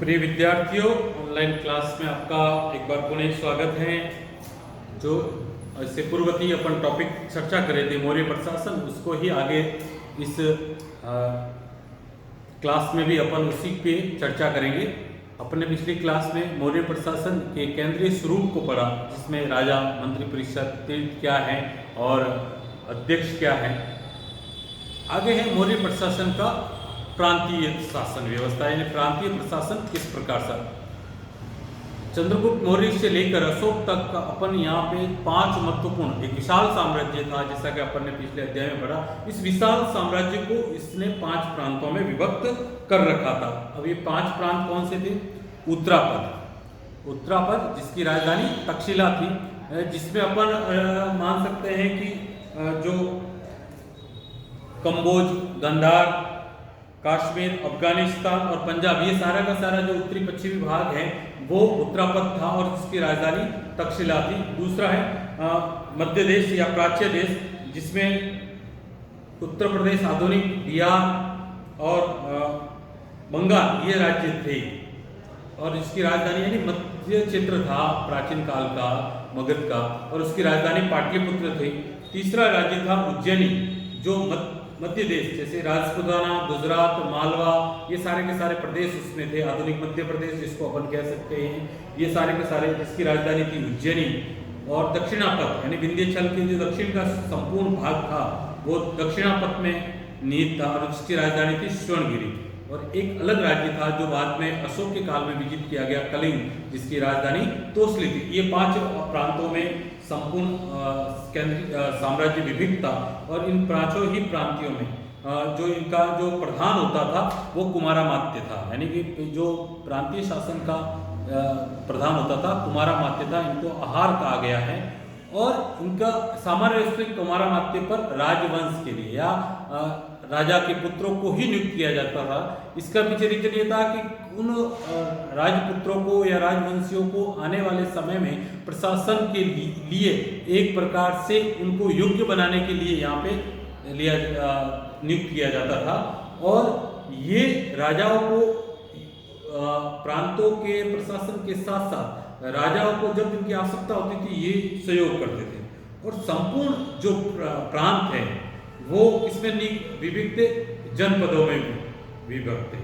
प्रिय विद्यार्थियों, online class में आपका एक बार पुनः स्वागत है। जो इससे पूर्ववर्ती अपन टॉपिक चर्चा करे थे मौर्य प्रशासन, उसको ही आगे इस क्लास में भी अपन उसी पे चर्चा करेंगे। अपने पिछली क्लास में मौर्य प्रशासन के केंद्रीय स्वरूप को पढ़ा, जिसमें राजा, मंत्रिपरिषद, तीर्थ क्या है और अध्यक्ष क्या है। आगे है मौर्य प्रशासन का प्रांतीय शासन व्यवस्था, यानी प्रांतीय प्रशासन किस प्रकार से। चंद्रगुप्त मौर्य से लेकर अशोक तक का अपन यहाँ पे 5 महत्वपूर्ण, एक विशाल साम्राज्य था, जैसा कि अपन ने पिछले अध्याय में पढ़ा। इस विशाल साम्राज्य को इसने 5 प्रांतों में विभक्त कर रखा था। अब ये 5 प्रांत कौन से थे? उत्तरापद जिसकी राजधानी तक्षशिला थी, जिसमें अपन मान सकते हैं कि जो कंबोज, गंधार, कश्मीर, अफगानिस्तान और पंजाब, ये सारा का सारा जो उत्तरी पश्चिमी भाग है वो उत्तरापद था और जिसकी राजधानी तक्षशिला थी। दूसरा है मध्य देश या प्राच्य देश, जिसमें उत्तर प्रदेश, आधुनिक बिहार और बंगाल ये राज्य थे और इसकी राजधानी यानी मध्य क्षेत्र था प्राचीन काल का मगध का, और उसकी राजधानी पाटलिपुत्र थी। तीसरा राज्य था उज्जैनी, जो मध्य देश जैसे राजपुताना, गुजरात, मालवा, ये सारे के सारे प्रदेश उसमें थे। आधुनिक मध्य प्रदेश जिसको अपन कह सकते हैं, ये सारे के सारे, जिसकी राजधानी थी उज्जैनी। और दक्षिणापथ यानी विंध्याचल के जो दक्षिण का संपूर्ण भाग था वो दक्षिणापथ में निहित था और उसकी राजधानी थी स्वर्णगिरी। और एक अलग राज्य था जो बाद में अशोक के काल में विजित किया गया, कलिंग, जिसकी राजधानी तोसली थी। ये 5 प्रांतों में संपूर्ण केंद्रीय साम्राज्य विभक्त था और इन 5 ही प्रांतियों में जो इनका जो प्रधान होता था वो कुमारामात्य था, यानी कि जो प्रांतीय शासन का प्रधान होता था कुमारामात्य था। इनको आहार कहा गया है और इनका सामान्य रूप से कुमारामात्य पर राजवंश के लिए या राजा के पुत्रों को ही नियुक्त किया जाता था। इसका पीछे रीजन ये था कि उन राजपुत्रों को या राजवंशियों को आने वाले समय में प्रशासन के लिए एक प्रकार से उनको योग्य बनाने के लिए यहाँ पे नियुक्त किया जाता था। और ये राजाओं को प्रांतों के प्रशासन के साथ साथ राजाओं को जब इनकी आवश्यकता होती थी ये सहयोग करते थे। और संपूर्ण जो प्रांत है वो किसमें विभक्त थे? जनपदों में विभक्त थे,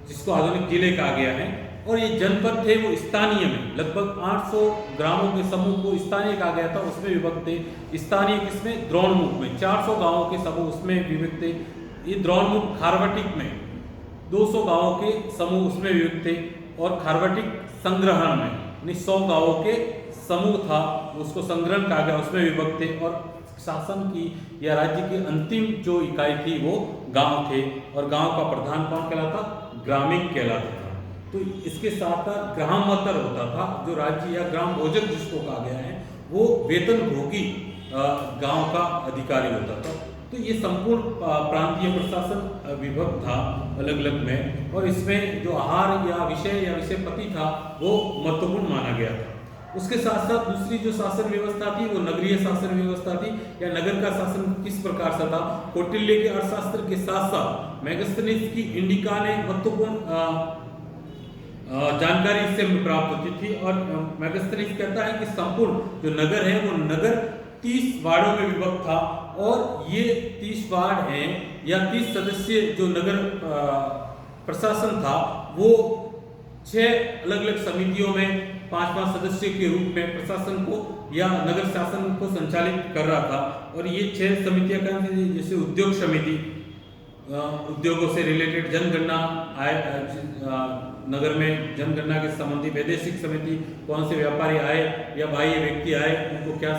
जिसको आधुनिक जिले कहा गया है। और ये जनपद थे वो स्थानीय में लगभग 800 ग्रामों के समूह को स्थानीय कहा गया था, उसमें विभक्त थे। स्थानीय किसमें? द्रोणमुख में 400 गांवों के समूह उसमें विभक्त थे। ये द्रोणमुख खारवटिक में 200 गांवों के समूह उसमें विभक्त थे। और खारवटिक संग्रहण में 100 गांवों के समूह था, उसको संग्रहण कहा गया, उसमें विभक्त थे। और शासन की या राज्य की अंतिम जो इकाई थी वो गांव थे और गांव का प्रधान कौन कहलाता? ग्रामीण कहलाता था। तो इसके साथ ग्रामतर होता था, जो राज्य या ग्राम भोजक जिसको कहा गया है वो वेतन भोगी गांव का अधिकारी होता था। तो ये संपूर्ण प्रांतीय प्रशासन विभक्त था अलग अलग में, और इसमें जो आहार या विषय पति था वो महत्वपूर्ण माना गया था। उसके साथ साथ दूसरी जो शासन व्यवस्था थी वो नगरीय शासन व्यवस्था थी, या नगर का शासन किस प्रकार से था। कौटिल्य के अर्थशास्त्र के साथ साथ मेगास्थनीज की इंडिका ने महत्वपूर्ण जानकारी इससे प्राप्त होती थी। और मेगास्थनीज कहता है कि संपूर्ण जो नगर है वो नगर 30 वार्डों में विभक्त था, और ये 30 वार्ड हैं या 30 सदस्य जो नगर प्रशासन था वो 6 अलग अलग समितियों में 5-5 सदस्यों के रूप में प्रशासन को या नगर शासन को संचालित कर रहा था। और ये 6 समितियां कौन सी? जैसे उद्योग समिति, उद्योगों से रिलेटेड जनगणना नगर में जनगणना के संबंधी वैदेशिक समिति, कौन से व्यापारी आए या बाह्य व्यक्ति आए, उनको क्या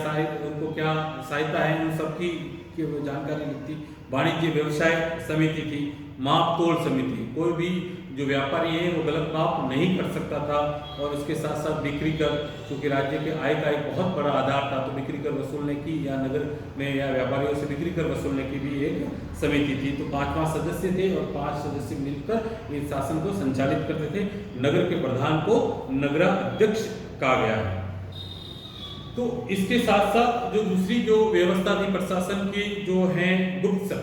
सहायता है, उन सबकी जानकारी लिखती। वाणिज्य व्यवसाय समिति थी। माप तोल समिति, कोई भी जो व्यापारी है वो गलत माप नहीं कर सकता था। और उसके साथ साथ बिक्री कर, क्योंकि राज्य के आय का एक बहुत बड़ा आधार था, तो बिक्री कर वसूलने की या नगर में या व्यापारियों से बिक्री कर वसूलने की भी एक समिति थी। तो 5 सदस्य थे और 5 सदस्य मिलकर इस शासन को संचालित करते थे। नगर के प्रधान को नगराध्यक्ष कहा गया है। तो इसके साथ साथ जो दूसरी जो व्यवस्था थी प्रशासन की, जो है गुप्तचर,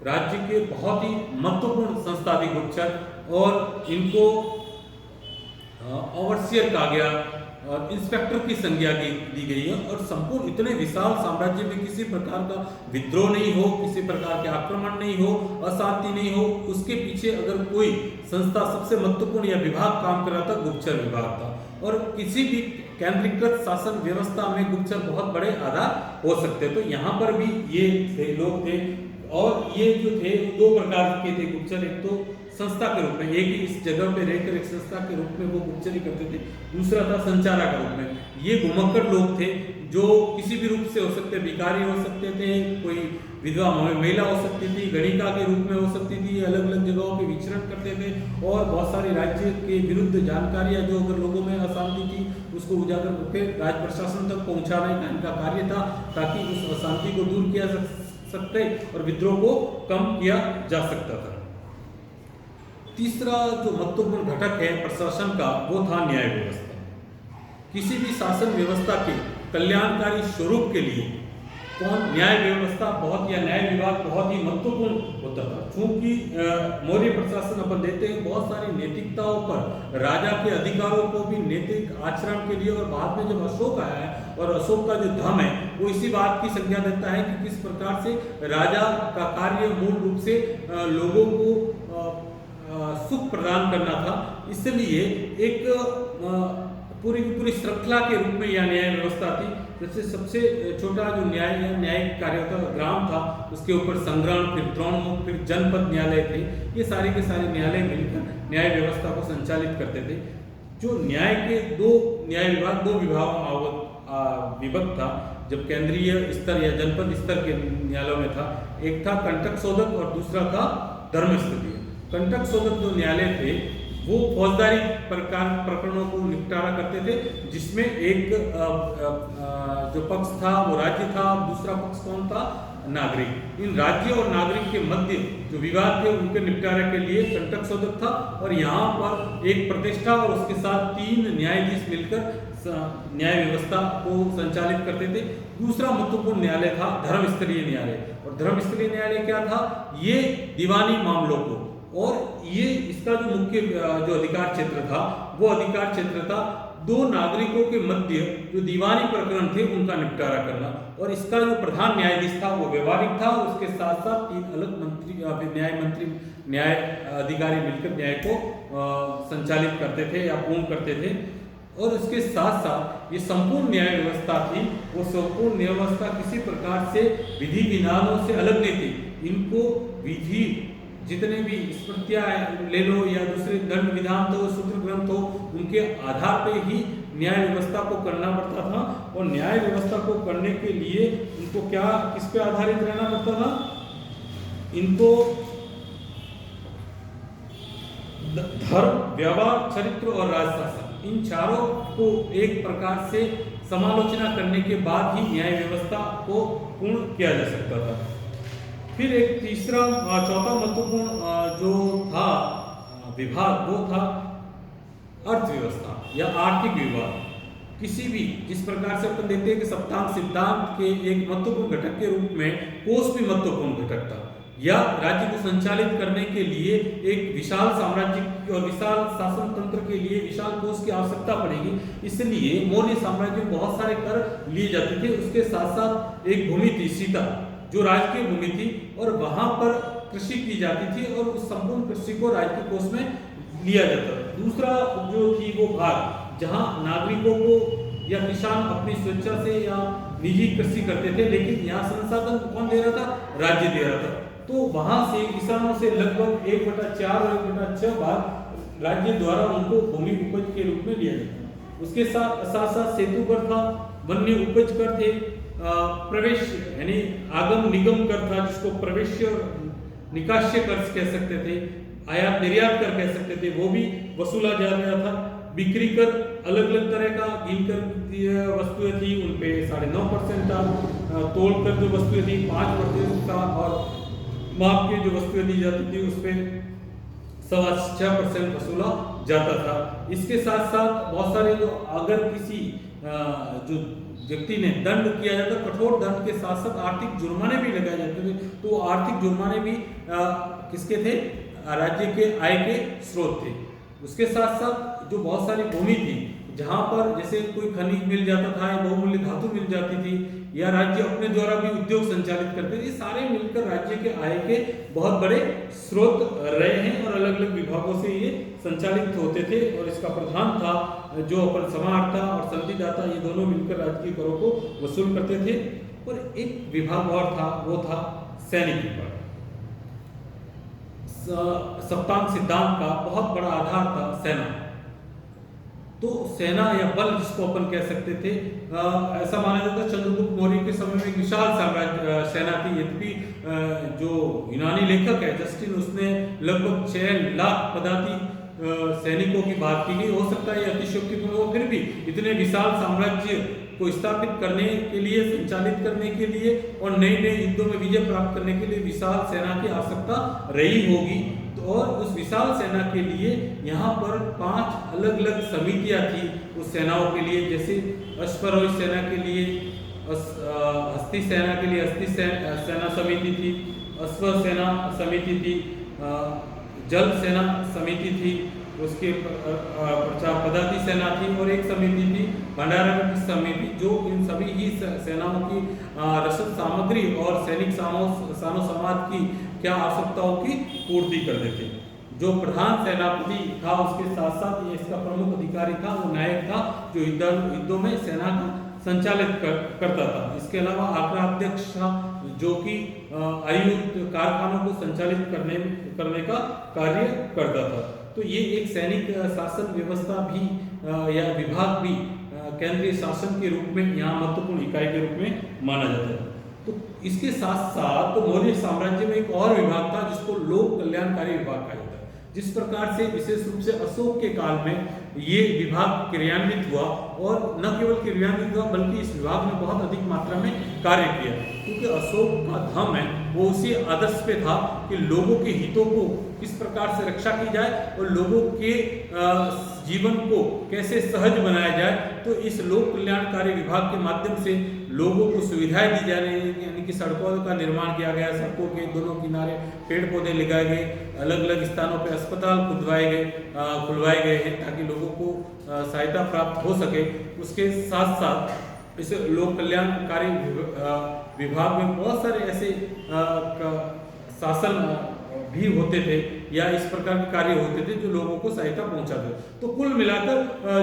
राज्य के बहुत ही महत्वपूर्ण संस्था थी गुप्तचर, और इनको ओवरसियर कहा गया और इंस्पेक्टर की संज्ञा दी गई है। और संपूर्ण इतने विशाल साम्राज्य में किसी प्रकार का विद्रोह नहीं हो, किसी प्रकार के आक्रमण नहीं हो, अशांति नहीं हो, उसके पीछे अगर कोई संस्था सबसे महत्वपूर्ण या विभाग काम कर रहा था, गुप्तचर विभाग था। और किसी भी केंद्रीकृत शासन व्यवस्था में गुप्तचर बहुत बड़े आधार हो सकते। तो यहाँ पर भी ये लोग थे। और ये जो थे दो प्रकार के थे गुप्तचर, एक तो संस्था के रूप में, एक ही इस जगह पे रहकर एक संस्था के रूप में वो गुप्तचरी करते थे, दूसरा था संचारक के रूप में। ये घुमक्कड़ लोग थे जो किसी भी रूप से हो सकते, भिखारी हो सकते थे, कोई विधवा महिला हो सकती थी, गणिका के रूप में हो सकती थी, अलग अलग जगहों पे विचरण करते थे और बहुत सारी राज्य के विरुद्ध जानकारियां जो अगर लोगों में अशांति थी उसको उजागर करके राज्य प्रशासन तक पहुंचाने का इनका कार्य था, ताकि उस अशांति को दूर किया जा सकते और विद्रोह को कम किया जा सकता था। तीसरा जो महत्वपूर्ण घटक है प्रशासन का, वो था न्याय व्यवस्था। किसी भी शासन व्यवस्था के कल्याणकारी स्वरूप के लिए न्याय व्यवस्था या न्याय विभाग बहुत ही महत्वपूर्ण होता था। क्योंकि मौर्य प्रशासन अपन देते हैं बहुत सारी नैतिकताओं पर, राजा के अधिकारों को भी नैतिक आचरण के लिए, और बाद में जब अशोक आया है और अशोक का जो धर्म है वो इसी बात की संज्ञा देता है कि किस प्रकार से राजा का कार्य मूल रूप से लोगों को सुख प्रदान करना था। इसलिए एक पूरी की पूरी श्रृंखला के रूप में यह न्याय व्यवस्था थी। जैसे सबसे छोटा जो न्यायिक कार्य था ग्राम था, उसके ऊपर संग्राम, फिर द्रोणमुख, फिर जनपद न्यायालय थे। ये सारे के सारे न्यायालय मिलकर न्याय व्यवस्था को संचालित करते थे। जो न्याय के न्याय विभाग दो विभागों में विभक्त था। जब केंद्रीय स्तर या जनपद स्तर के न्यायालयों में था, एक था कंटक शोधक और दूसरा था धर्मस्थलीय। कंटक शोधक जो न्यायालय थे वो फौजदारी प्रकरणों को निपटारा करते थे, जिसमें एक जो पक्ष था वो राज्य था, दूसरा पक्ष कौन था, नागरिक। इन राज्य और नागरिक के मध्य जो विवाद थे उनके निपटारे के लिए कंटक शोधक था। और यहाँ पर एक प्रतिष्ठा और उसके साथ 3 न्यायाधीश मिलकर न्याय व्यवस्था को संचालित करते थे। दूसरा महत्वपूर्ण न्यायालय था धर्मस्थलीय न्यायालय। और धर्मस्थलीय न्यायालय क्या था, ये दीवानी मामलों को, और ये इसका जो मुख्य जो अधिकार क्षेत्र था वो अधिकार क्षेत्र था दो नागरिकों के मध्य जो दीवानी प्रकरण थे उनका निपटारा करना। और इसका जो प्रधान न्यायाधीश था वो व्यवहारिक था, और उसके साथ साथ 3 अलग न्याय अधिकारी मिलकर न्याय को संचालित करते थे या पूर्ण करते थे। और इसके साथ साथ ये संपूर्ण न्याय व्यवस्था थी, वो संपूर्ण न्याय व्यवस्था किसी प्रकार से विधि विधानों से अलग नहीं थी। इनको विधि जितने भी स्मृतियां ले लो या दूसरे दंड विधान तो सूत्र ग्रंथ हो, उनके आधार पे ही न्याय व्यवस्था को करना पड़ता था। और न्याय व्यवस्था को करने के लिए उनको किस पे आधारित रहना पड़ता था, इनको धर्म, व्यवहार, चरित्र और राजशासन, इन चारों को एक प्रकार से समालोचना करने के बाद ही न्याय व्यवस्था को पूर्ण किया जा सकता था। फिर एक चौथा महत्वपूर्ण जो था विभाग वो था अर्थव्यवस्था या आर्थिक विभाग। किसी भी जिस प्रकार से अपन देखते हैं कि सप्तांग सिद्धांत के एक महत्वपूर्ण घटक के रूप में कोष भी महत्वपूर्ण घटक था, या राज्य को संचालित करने के लिए एक विशाल साम्राज्य और विशाल शासन तंत्र के लिए विशाल कोष की आवश्यकता पड़ेगी। इसलिए मौर्य साम्राज्य में बहुत सारे कर लिए जाते थे। उसके साथ साथ एक भूमि थी सीता, जो राजकीय भूमि थी, और वहां पर कृषि की जाती थी और उस संपूर्ण कृषि को राज्य के कोष में लिया जाता था। दूसरा जो थी वो भाग, जहां नागरिकों को या किसान अपनी स्वेच्छा से या निजी कृषि करते थे, लेकिन यहाँ संसाधन कौन दे रहा था, राज्य दे रहा था। तो वहां से किसानों से लगभग 1/4 और 1/6 भाग राज्य द्वारा उनको भूमि उपज के रूप में लिया जाता। उसके साथ साथ सेतु कर था, वन्य उपज कर थे, प्रवेश यानी आगम निगम कर था, जिसको प्रवेश निकास्य कर कह सकते थे, आयात निर्यात कर कह सकते थे, वो भी वसूला जा रहा था। बिक्री कर अलग अलग तरह का गिनकर वस्तुएं थी, उन पे 9.5% था, तोड़ कर जो वस्तुएं थी 5% था, और माप की जो वस्तुएं दी जाती थी उस पर 6.25% वसूला जाता था। इसके साथ साथ बहुत सारे जो अगर किसी जो व्यक्ति ने दंड किया जाता, कठोर दंड के साथ साथ आर्थिक जुर्माने भी लगाए जाते थे। तो आर्थिक जुर्माने भी किसके थे, राज्य के आय के स्रोत थे। उसके साथ साथ जो बहुत सारी भूमि थी जहाँ पर जैसे कोई खनिज मिल जाता था या बहुमूल्य धातु मिल जाती थी या राज्य अपने द्वारा भी उद्योग संचालित करते थे, ये सारे मिलकर राज्य के आय के बहुत बड़े स्रोत रहे हैं और अलग अलग विभागों से ये संचालित होते थे। और इसका प्रधान था जो अपन समाहर्ता और संधिदाता, ये दोनों मिलकर राज्य के करों को वसूल करते थे। और एक विभाग और था, वो था सैनिक विभाग। सप्तांग सिद्धांत का बहुत बड़ा आधार था सेना। तो सेना या बल जिसको अपन कह सकते थे, ऐसा माना जाता है चंद्रगुप्त मौर्य के समय में एक विशाल साम्राज्य सेना थी। यद्यपि जो यूनानी लेखक है जस्टिन, उसने लगभग 6 लाख पदाती सैनिकों की बात की गई। हो सकता है अतिशयोक्तिपूर्ण हो, फिर भी इतने विशाल साम्राज्य को स्थापित करने के लिए, संचालित करने के लिए और नए नए युद्धों में विजय प्राप्त करने के लिए विशाल सेना की आवश्यकता रही होगी। और उस विशाल सेना के लिए यहाँ पर 5 अलग अलग समितियाँ थी उस सेनाओं के लिए। जैसे अश्वरोही सेना के लिए हस्ती सेना के लिए हस्ती सेना समिति थी, अश्व सेना समिति थी, जल सेना समिति थी, उसके पश्चात पदाती सेना थी और एक समिति थी भंडारण की समिति, जो इन सभी ही सेनाओं की रसद सामग्री और सैनिक सानो समाज की क्या आवश्यकताओं की पूर्ति कर देते। जो प्रधान सेनापति था उसके साथ साथ ये इसका प्रमुख अधिकारी था, वो नायक था जो युद्धों में सेना का संचालित करता था। इसके अलावा आग्रा अध्यक्ष था जो कि आयुध कारखानों को संचालित करने का कार्य करता था। तो ये एक सैनिक शासन व्यवस्था भी या विभाग भी केंद्रीय शासन के रूप में यहाँ महत्वपूर्ण इकाई के रूप में माना जाता है। तो इसके साथ साथ तो मौर्य साम्राज्य में एक और विभाग था जिसको लोक कल्याणकारी विभाग कहा जाता है। जिस प्रकार से विशेष रूप से अशोक के काल में ये विभाग क्रियान्वित हुआ, और न केवल क्रियान्वित हुआ बल्कि इस विभाग ने बहुत अधिक मात्रा में कार्य किया, क्योंकि अशोक का धर्म है वो उसी आदर्श पे था कि लोगों के हितों को किस प्रकार से रक्षा की जाए और लोगों के जीवन को कैसे सहज बनाया जाए। तो इस लोक कल्याणकारी विभाग के माध्यम से लोगों को सुविधाएं दी जा रही हैं, यानी कि सड़कों का निर्माण किया गया, सड़कों के दोनों किनारे पेड़ पौधे लगाए गए, अलग अलग स्थानों पर अस्पताल खुलवाए गए हैं ताकि लोगों को सहायता प्राप्त हो सके। उसके साथ साथ इस लोक कल्याणकारी विभाग में बहुत सारे ऐसे शासन भी होते थे या इस प्रकार के कार्य होते थे जो लोगों को सहायता पहुंचाते। तो कुल मिलाकर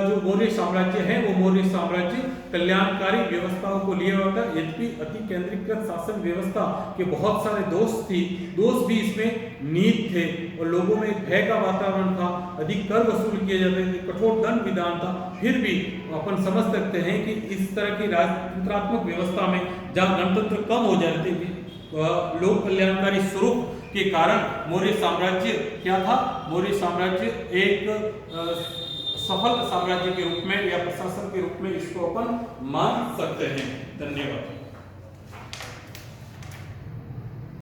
जो मौर्य साम्राज्य है वो मौर्य साम्राज्य कल्याणकारी व्यवस्थाओं को लिए हुआ था। यद्यपि अति केंद्रीकृत शासन व्यवस्था के बहुत सारे दोष भी इसमें निहित थे और लोगों में एक भय का वातावरण था, अधिक कर वसूल किए जाते थे, कठोर दंड विधान था। फिर भी अपन समझ सकते हैं कि इस तरह की राजतंत्रात्मक व्यवस्था में जहाँ गणतंत्र कम हो जाते थे, लोक कल्याणकारी स्वरूप के कारण मौर्य साम्राज्य क्या था, मौर्य साम्राज्य एक सफल साम्राज्य के रूप में या प्रशासन के रूप में इसको अपन मान सकते हैं। धन्यवाद।